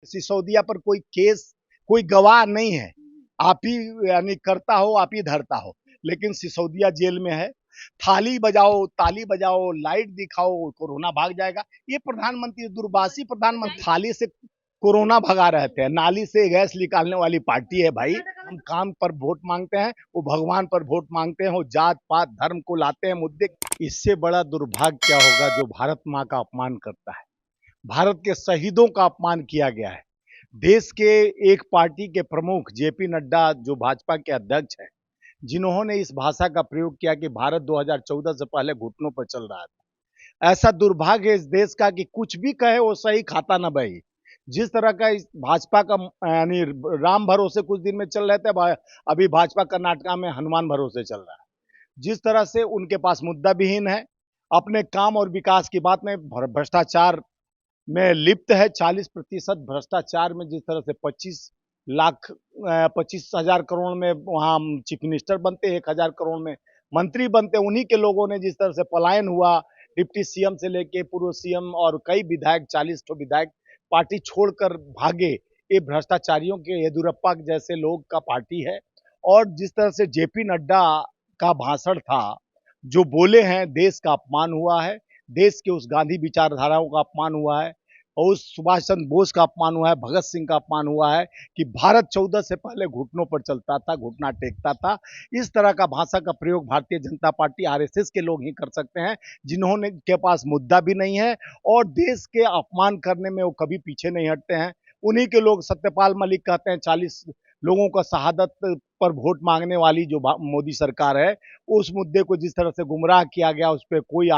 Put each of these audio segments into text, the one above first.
सिसोदिया पर कोई केस, कोई गवाह नहीं है। आप ही यानी करता हो, आप ही धरता हो। लेकिन सिसोदिया जेल में है। थाली बजाओ, ताली बजाओ, लाइट दिखाओ, कोरोना भाग जाएगा। ये प्रधानमंत्री, दूरभाषी प्रधानमंत्री थाली से कोरोना भगा रहे थे। नाली से गैस निकालने वाली पार्टी है भाई। हम काम पर वोट मांगते हैं, वो भगवान पर वोट मांगते हैं, वो जात पात धर्म को लाते हैं मुद्दे। इससे बड़ा दुर्भाग्य क्या होगा जो भारत माँ का अपमान करता है। भारत के शहीदों का अपमान किया गया है। देश के एक पार्टी के प्रमुख जेपी नड्डा, जो भाजपा के अध्यक्ष हैं, जिन्होंने इस भाषा का प्रयोग किया कि भारत 2014 से पहले घुटनों पर चल रहा था। ऐसा दुर्भाग्य इस देश का कि कुछ भी कहे वो सही खाता न बही। जिस तरह का इस भाजपा का यानी राम भरोसे कुछ दिन में चल रहे थे, अभी भाजपा कर्नाटका में हनुमान भरोसे चल रहा है। जिस तरह से उनके पास मुद्दा विहीन है, अपने काम और विकास की बात में भ्रष्टाचार में लिप्त है। 40% भ्रष्टाचार में, जिस तरह से 25,00,000 करोड़ में वहाँ चीफ मिनिस्टर बनते, 1,000 करोड़ में मंत्री बनते, उन्हीं के लोगों ने जिस तरह से पलायन हुआ, डिप्टी सीएम से लेके पूर्व सीएम और कई विधायक, 40 ठो विधायक पार्टी छोड़कर भागे। ये भ्रष्टाचारियों के येदुरप्पा जैसे लोग का पार्टी है। और जिस तरह से जेपी नड्डा का भाषण था, जो बोले हैं, देश का अपमान हुआ है। देश के उस गांधी विचारधाराओं का अपमान हुआ है, और उस सुभाष चंद्र बोस का अपमान हुआ है, भगत सिंह का अपमान हुआ है कि भारत 14 से पहले घुटनों पर चलता था, घुटना टेकता था। इस तरह का भाषा का प्रयोग भारतीय जनता पार्टी, आरएसएस के लोग ही कर सकते हैं, जिन्होंने के पास मुद्दा भी नहीं है और देश के अपमान करने में वो कभी पीछे नहीं हटते हैं। उन्हीं के लोग, सत्यपाल मलिक कहते हैं 40 लोगों का शहादत पर वोट मांगने वाली जो मोदी सरकार है, उस मुद्दे को जिस तरह से गुमराह किया गया, उस पर कोई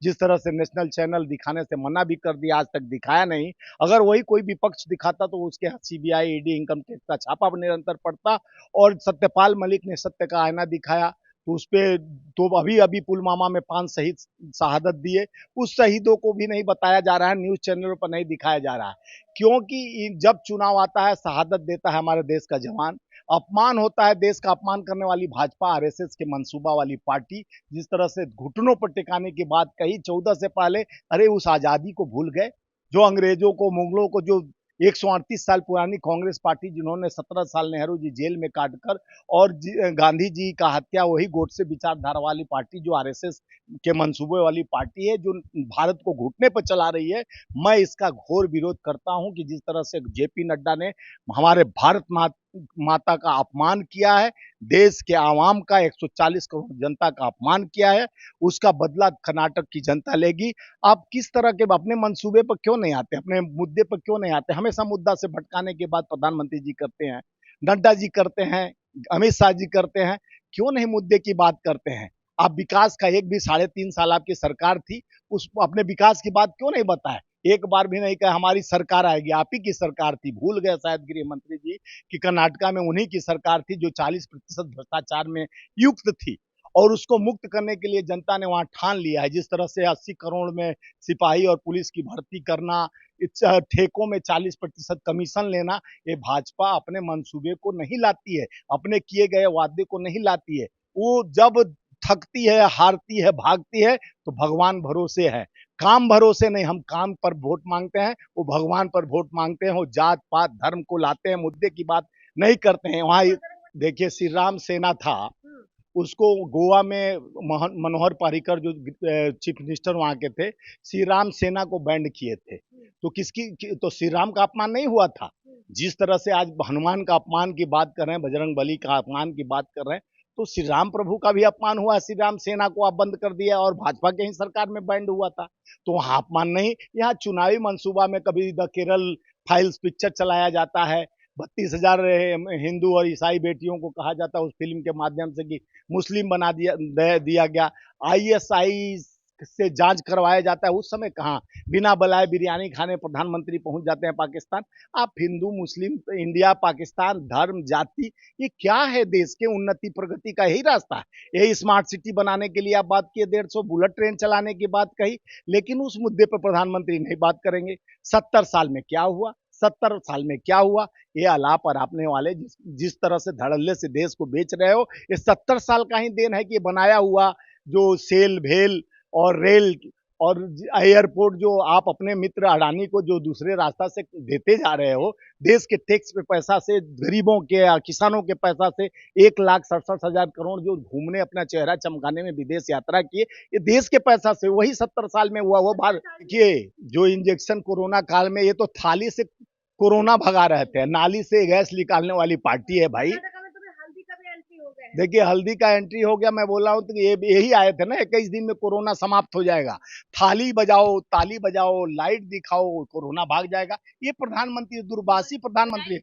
जिस तरह से नेशनल चैनल दिखाने से मना भी कर दिया, आज तक दिखाया नहीं। अगर वही कोई विपक्ष दिखाता तो उसके सीबीआई, ईडी, इनकम टैक्स का छापा निरंतर पड़ता। और सत्यपाल मलिक ने सत्य का आईना दिखाया, तो उस पे तो अभी अभी पुलवामा में 5 शहीद शहादत दिए, उस शहीदों को भी नहीं बताया जा रहा है, न्यूज चैनलों पर नहीं दिखाया जा रहा है। क्योंकि जब चुनाव आता है, शहादत देता है हमारे देश का जवान, अपमान होता है, देश का अपमान करने वाली भाजपा, आरएसएस के मंसूबा वाली पार्टी जिस तरह से घुटनों पर टिकाने की बात कही 14 से पहले। अरे उस आजादी को भूल गए, जो अंग्रेजों को, मुगलों को, जो 138 साल पुरानी कांग्रेस पार्टी, जिन्होंने 17 साल नेहरू जी जेल में काटकर और गांधी जी का हत्या, वही गोडसे विचारधारा वाली पार्टी, जो आरएसएस के मंसूबे वाली पार्टी है, जो भारत को घुटने पर चला रही है। मैं इसका घोर विरोध करता हूं कि जिस तरह से जेपी नड्डा ने हमारे भारत माता का अपमान किया है, देश के आवाम का, 140 करोड़ जनता का अपमान किया है, उसका बदला कर्नाटक की जनता लेगी। आप किस तरह के अपने मंसूबे पर क्यों नहीं आते, अपने मुद्दे पर क्यों नहीं आते? हमेशा मुद्दा से भटकाने की बात प्रधानमंत्री जी करते हैं, नड्डा जी करते हैं, अमित शाह जी करते हैं, क्यों नहीं मुद्दे की बात करते हैं? आप विकास का, एक भी 3.5 साल आपकी सरकार थी, उस अपने विकास की बात क्यों नहीं बताए? एक बार भी नहीं कहा हमारी सरकार आएगी। आप ही की सरकार थी, भूल गए शायद गृह मंत्री जी कि कर्नाटका में उन्हीं की सरकार थी जो 40% भ्रष्टाचार में युक्त थी। और उसको मुक्त करने के लिए जनता ने वहां ठान लिया है। जिस तरह से 80 करोड़ में सिपाही और पुलिस की भर्ती करना, ठेकों में 40% कमीशन लेना, ये भाजपा अपने मंसूबे को नहीं लाती है, अपने किए गए वादे को नहीं लाती है। वो जब थकती है, हारती है, भागती है, तो भगवान भरोसे है, काम भरोसे नहीं। हम काम पर वोट मांगते हैं, वो भगवान पर वोट मांगते हैं, वो जात पात धर्म को लाते हैं, मुद्दे की बात नहीं करते हैं। वहां देखिए, श्री राम सेना था, उसको गोवा में मनोहर पर्रिकर जो चीफ मिनिस्टर वहां के थे, श्री राम सेना को बैंड किए थे। तो तो श्री राम का अपमान नहीं हुआ था? जिस तरह से आज हनुमान का अपमान की बात कर रहे हैं, बजरंग बली का अपमान की बात कर रहे हैं, तो श्री राम प्रभु का भी अपमान हुआ। श्री राम सेना को आप बंद कर दिया और भाजपा के ही सरकार में बैंड हुआ था, तो वहां अपमान नहीं। यहाँ चुनावी मंसूबा में कभी द केरल फाइल्स पिक्चर चलाया जाता है, 32,000 हिंदू और ईसाई बेटियों को कहा जाता है उस फिल्म के माध्यम से कि मुस्लिम बना दिया गया। आईएसआई से जांच करवाया जाता है, उस समय कहाँ बिना बुलाए बिरयानी खाने प्रधानमंत्री पहुंच जाते हैं पाकिस्तान। आप हिंदू मुस्लिम, इंडिया पाकिस्तान, धर्म जाति, ये क्या है? देश के उन्नति प्रगति का यही रास्ता है। यही स्मार्ट सिटी बनाने के लिए आप बात किए, 150 बुलेट ट्रेन चलाने की बात कही, लेकिन उस मुद्दे पर प्रधानमंत्री नहीं बात करेंगे। 70 साल में क्या हुआ, 70 साल में क्या हुआ, ये अलाप अरापने वाले जिस तरह से धड़ल्ले से देश को बेच रहे हो, ये 70 साल का ही देन है कि बनाया हुआ जो सेल भेल और रेल और एयरपोर्ट जो आप अपने मित्र अडानी को जो दूसरे रास्ता से देते जा रहे हो, देश के टैक्स पे पैसा से, गरीबों के किसानों के पैसा से 1,67,000 करोड़ जो घूमने अपना चेहरा चमकाने में विदेश यात्रा किए, ये देश के पैसा से, वही 70 साल में हुआ वो भारत। देखिए, जो इंजेक्शन कोरोना काल में, ये तो थाली से कोरोना भगा रहे थे, नाली से गैस निकालने वाली पार्टी है भाई। देखिए, हल्दी का एंट्री हो गया, मैं बोल रहा हूँ तो ये यही आए थे ना, 21 दिन में कोरोना समाप्त हो जाएगा। थाली बजाओ, ताली बजाओ, लाइट दिखाओ, कोरोना भाग जाएगा। ये प्रधानमंत्री, दूरभाषी प्रधानमंत्री,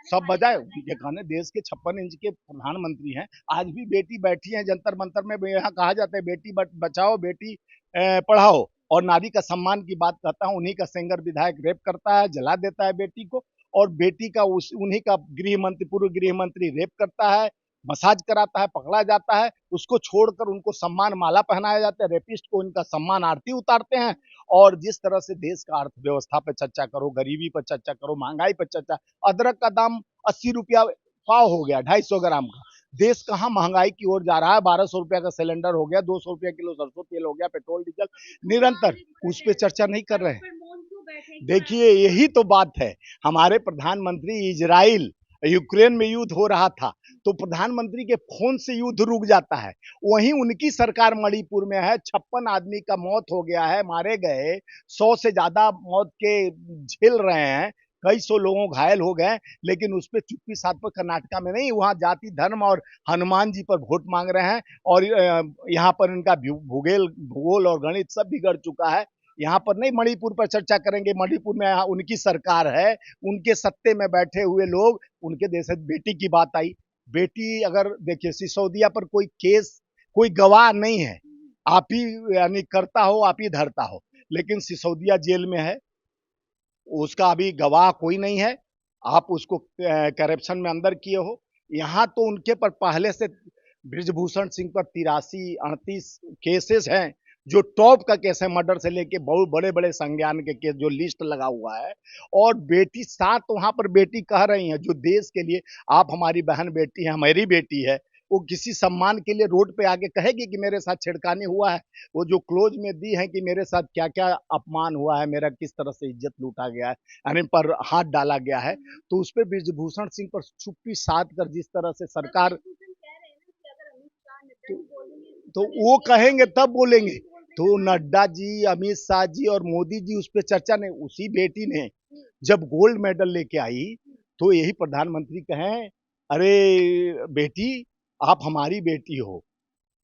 सब बजाए। ये कहने देश के 56 इंच के प्रधानमंत्री हैं। आज भी बेटी बैठी है जंतर मंतर में, यहाँ कहा जाता है बेटी बचाओ, बेटी पढ़ाओ, और नारी का सम्मान की बात करता हूँ। उन्हीं का सेंगर विधायक रेप करता है, जला देता है बेटी को, और बेटी का उन्हीं का गृह मंत्री, पूर्व गृह मंत्री रेप करता है, मसाज कराता है, पकड़ा जाता है, उसको छोड़कर उनको सम्मान माला पहनाया जाता है, रेपिस्ट को इनका सम्मान आरती उतारते हैं। और जिस तरह से देश का अर्थव्यवस्था पे चर्चा करो, गरीबी पर चर्चा करो, महंगाई पर चर्चा, अदरक का दाम 80 रुपया पाव हो गया, 250 ग्राम का। देश कहाँ महंगाई की ओर जा रहा है, 1200 रुपया का सिलेंडर हो गया, 200 रुपया किलो सरसों तेल हो गया, पेट्रोल डीजल निरंतर, उस पर चर्चा नहीं कर रहे हैं। देखिए, यही तो बात है। हमारे प्रधानमंत्री, इजराइल यूक्रेन में युद्ध हो रहा था, तो प्रधानमंत्री के फोन से युद्ध रुक जाता है। वहीं उनकी सरकार मणिपुर में है, 56 आदमी का मौत हो गया है, मारे गए, 100 से ज्यादा मौत के झेल रहे हैं, कई सौ लोगों घायल हो गए, लेकिन उस पर चुप्पी साध पर कर्नाटका में नहीं, वहां जाति धर्म और हनुमान जी पर वोट मांग रहे हैं। और यहाँ पर इनका भूगोल और गणित सब बिगड़ चुका है। यहाँ पर नहीं, मणिपुर पर चर्चा करेंगे। मणिपुर में उनकी सरकार है, उनके सत्ते में बैठे हुए लोग, उनके देश बेटी की बात आई। बेटी, अगर देखिए, सिसोदिया पर कोई केस, कोई गवाह नहीं है, आप ही यानी करता हो, आप ही धरता हो, लेकिन सिसोदिया जेल में है, उसका अभी गवाह कोई नहीं है। आप उसको करप्शन में अंदर किए हो। यहाँ तो उनके पर पहले से ब्रिजभूषण सिंह पर 83-38 केसेस हैं, जो टॉप का केस है, मर्डर से लेके बहुत बड़े बड़े संज्ञान के केस, जो लिस्ट लगा हुआ है। और बेटी साथ वहां पर बेटी कह रही है, जो देश के लिए, आप हमारी बहन बेटी है, हमारी बेटी है, वो किसी सम्मान के लिए रोड पे आके कहेगी कि मेरे साथ छेड़खानी हुआ है? वो जो क्लोज में दी है कि मेरे साथ क्या क्या अपमान हुआ है, मेरा किस तरह से इज्जत लूटा गया है, यानी पर हाथ डाला गया है, तो उस पर ब्रिजभूषण सिंह पर चुप्पी साध कर जिस तरह से सरकार, तो, तो वो कहेंगे तब बोलेंगे। तो नड्डा जी, अमित शाह जी और मोदी जी उस पर चर्चा नहीं। उसी बेटी ने जब गोल्ड मेडल लेके आई, तो यही प्रधानमंत्री कहें, अरे बेटी, आप हमारी बेटी हो।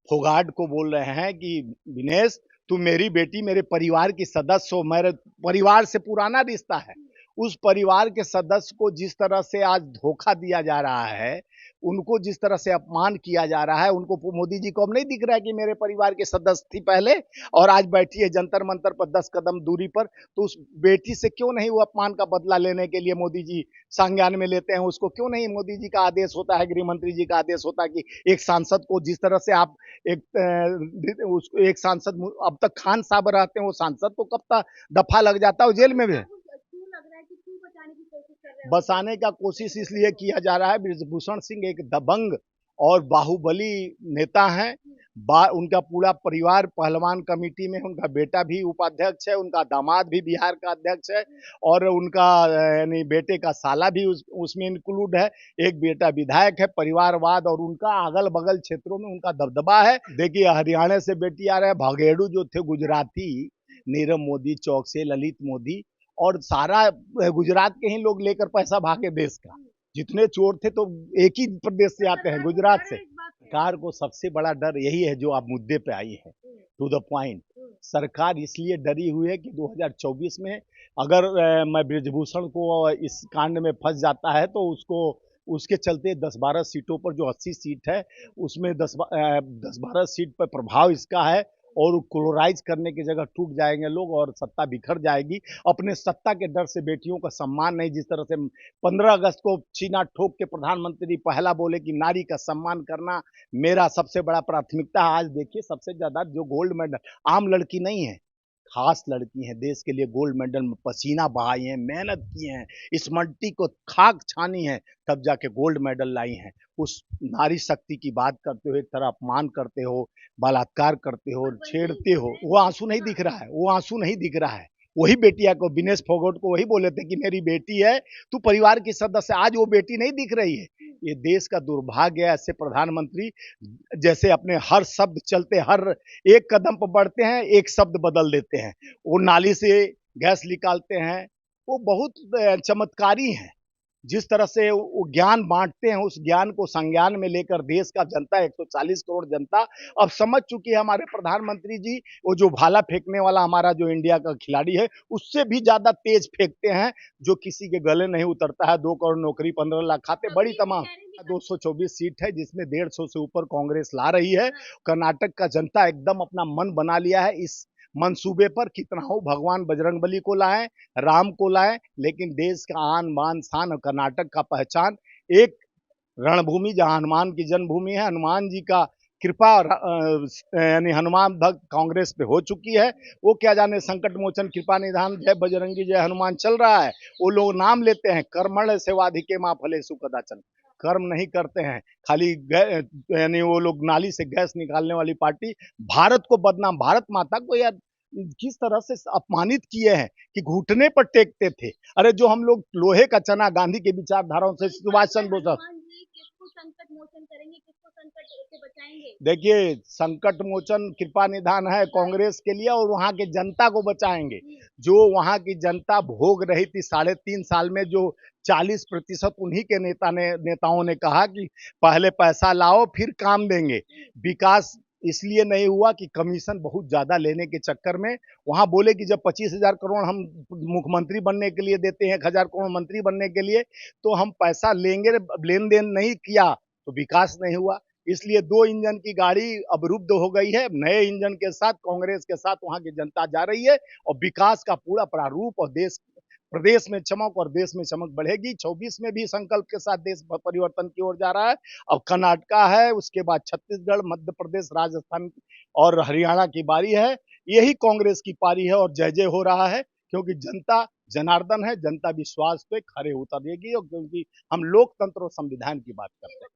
फोगाट को बोल रहे हैं कि विनेश, तुम मेरी बेटी, मेरे परिवार की सदस्य हो, मेरे परिवार से पुराना रिश्ता है। उस परिवार के सदस्य को जिस तरह से आज धोखा दिया जा रहा है, उनको जिस तरह से अपमान किया जा रहा है, उनको, मोदी जी को अब नहीं दिख रहा है कि मेरे परिवार के सदस्य थी पहले और आज बैठी है जंतर मंतर पर 10 कदम दूरी पर, तो उस बेटी से क्यों नहीं वो अपमान का बदला लेने के लिए मोदी जी संज्ञान में लेते हैं? उसको क्यों नहीं, मोदी जी का आदेश होता है, गृह मंत्री जी का आदेश होता है कि एक सांसद को जिस तरह से आप एक सांसद, अब तक खान साहब रहते हैं, वो सांसद तो कब तक दफा लग जाता है, जेल में भी बसाने का कोशिश इसलिए किया जा रहा है। ब्रिजभूषण सिंह एक दबंग और बाहुबली नेता हैं। उनका पूरा परिवार पहलवान कमेटी में, उनका बेटा भी उपाध्यक्ष है, उनका दामाद भी बिहार का अध्यक्ष है, और उनका यानी बेटे का साला भी उसमें इंक्लूड है। एक बेटा विधायक है। परिवारवाद और उनका अगल बगल क्षेत्रों में उनका दबदबा है। देखिए, हरियाणा से बेटी आ रहे हैं, भागेड़ू जो थे गुजराती, नीरव मोदी चौक से, ललित मोदी, और सारा गुजरात के ही लोग लेकर पैसा भागे देश का। जितने चोर थे तो एक ही प्रदेश से आते हैं, गुजरात से। सरकार को सबसे बड़ा डर यही है, जो आप मुद्दे पे आई है, टू द पॉइंट। सरकार इसलिए डरी हुई है कि 2024 में अगर मैं ब्रिजभूषण को इस कांड में फंस जाता है, तो उसको, उसके चलते 10-12 सीटों पर, जो 80 सीट है, उसमें 10-12 सीट पर प्रभाव इसका है, और क्लोराइज करने की जगह टूट जाएंगे लोग, और सत्ता बिखर जाएगी। अपने सत्ता के डर से बेटियों का सम्मान नहीं, जिस तरह से 15 अगस्त को छीना ठोक के प्रधानमंत्री पहला बोले कि नारी का सम्मान करना मेरा सबसे बड़ा प्राथमिकता है। आज देखिए, सबसे ज्यादा जो गोल्ड मेडल आम लड़की नहीं है, खास लड़की हैं, देश के लिए गोल्ड मेडल में पसीना बहाई हैं, मेहनत की हैं, इस मट्टी को खाक छानी है, तब जाके गोल्ड मेडल लाई हैं। उस नारी शक्ति की बात करते हो, एक तरह अपमान करते हो, बलात्कार करते हो, छेड़ते हो, वो आंसू नहीं दिख रहा है, वो आंसू नहीं दिख रहा है। वही बेटिया को, विनेश फोगाट को वही बोले थे कि मेरी बेटी है, तू परिवार की सदस्य, आज वो बेटी नहीं दिख रही है। ये देश का दुर्भाग्य है। ऐसे प्रधानमंत्री जैसे अपने हर शब्द चलते, हर एक कदम पर बढ़ते हैं, एक शब्द बदल देते हैं। वो नाली से गैस निकालते हैं, वो बहुत चमत्कारी हैं। जिस तरह से वो ज्ञान बांटते हैं, उस ज्ञान को संज्ञान में लेकर देश का जनता, 140 करोड़ जनता अब समझ चुकी है। हमारे प्रधानमंत्री जी, वो जो भाला फेंकने वाला हमारा जो इंडिया का खिलाड़ी है, उससे भी ज्यादा तेज फेंकते हैं, जो किसी के गले नहीं उतरता है। 2 करोड़ नौकरी, 15 लाख खाते, बड़ी तमाम 224 सीट है, जिसमें 150 से ऊपर कांग्रेस ला रही है। कर्नाटक का जनता एकदम अपना मन बना लिया है इस मंसूबे पर, कितना हो भगवान बजरंगबली को लाए, राम को लाए, लेकिन देश का आन बान शान और कर्नाटक का पहचान, एक रणभूमि जहां हनुमान की जन्मभूमि है, हनुमान जी का कृपा यानी हनुमान भक्त कांग्रेस पे हो चुकी है। वो क्या जाने संकट मोचन कृपा निधान जय बजरंगी जय हनुमान चल रहा है। वो लोग नाम लेते हैं, कर्मण सेवाधिके मां फलेषु कदाचन, कर्म नहीं करते हैं, खाली यानी वो लोग नाली से गैस निकालने वाली पार्टी। भारत को बदनाम, भारत माता को यार किस तरह से अपमानित किए हैं कि घुटने पर टेकते थे। अरे जो हम लोग लोहे का चना गांधी के विचारधाराओं से, सुभाष चंद्र बोस, संकट मोचन करेंगे, किसको संकट से बचाएंगे? देखिए संकट मोचन कृपा निधान है कांग्रेस के लिए, और वहां के जनता को बचाएंगे। जो वहां की जनता भोग रही थी 3.5 साल में, जो 40% उन्हीं के नेताओं ने कहा कि पहले पैसा लाओ फिर काम देंगे। विकास इसलिए नहीं हुआ कि कमीशन बहुत ज्यादा लेने के चक्कर में, वहां बोले कि जब 25,000 करोड़ हम मुख्यमंत्री बनने के लिए देते हैं, 1,000 करोड़ मंत्री बनने के लिए, तो हम पैसा लेंगे, लेन देन नहीं किया तो विकास नहीं हुआ। इसलिए 2 इंजन की गाड़ी अब रुब्ध हो गई है। नए इंजन के साथ, कांग्रेस के साथ वहां की जनता जा रही है, और विकास का पूरा प्रारूप, और देश प्रदेश में चमक और देश में चमक बढ़ेगी। 24 में भी संकल्प के साथ देश परिवर्तन की ओर जा रहा है। अब कर्नाटका है, उसके बाद छत्तीसगढ़, मध्य प्रदेश, राजस्थान और हरियाणा की बारी है। यही कांग्रेस की पारी है, और जय जय हो रहा है, क्योंकि जनता जनार्दन है, जनता विश्वास पे खरे उतरेगी, और क्योंकि हम लोकतंत्र और संविधान की बात करते हैं।